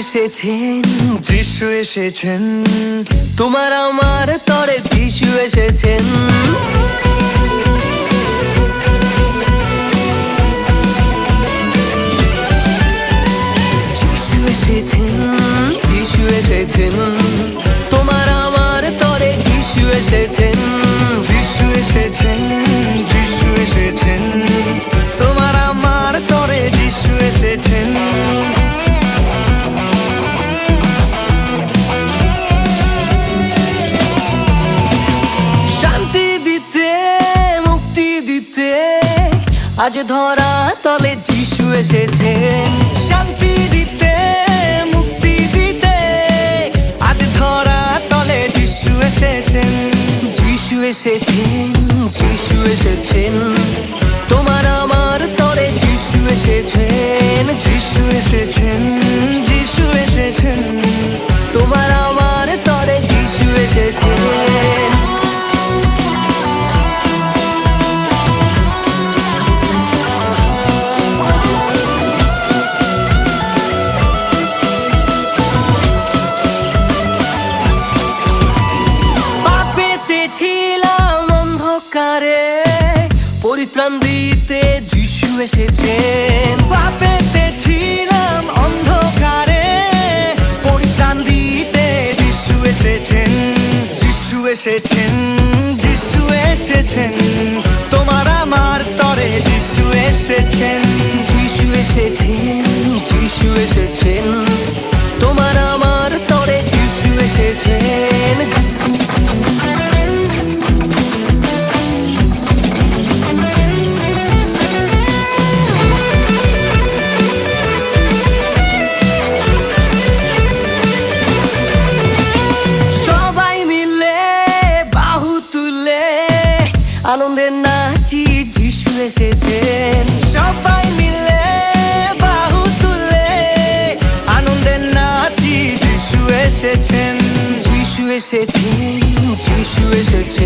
এসেছেন, যিশু এসেছেন, তোমার আমার তরে যিশু এসেছেন। যিশু এসেছেন, যিশু এসেছেন, তোমার আমার তরে যিশু এসেছেন। যিশু এসেছেন, যিশু এসেছেন, তোমার আমার তরে যিশু এসেছেন। শান্তি দিতে, মুক্তি দিতে, আজ ধরা তলে যিশু এসেছেন। শান্তি দিতে, মুক্তি দিতে, আজ ধরা তলে যিশু এসেছেন। যিশু এসেছেন, যিশু এসেছেন, তোমার আমার তরে যিশু এসেছেন। যিশু এসেছেন, যিশু এসেছেন, তোমার আমার তরে যিশু এসেছেন। ছিলাম অন্ধকারে, পরিত্রাণ দিতে যিশু এসেছেন। পাপেতে ছিলাম অন্ধকারে, পরিত্রাণ দিতে যিশু এসেছেন। যিশু এসেছেন, যিশু এসেছেন, তোমার আমার তরে যিশু এসেছেন। যিশু এসেছেন, যিশু এসেছেন, তোমার আমার তরে যিশু এসেছেন। আনন্দে নাচি, যিশু এসেছেন। সবাই মিলে বাহু তুলে আনন্দে নাচি, যিশু এসেছেন। যিশু এসেছেন, যিশু এসেছেন,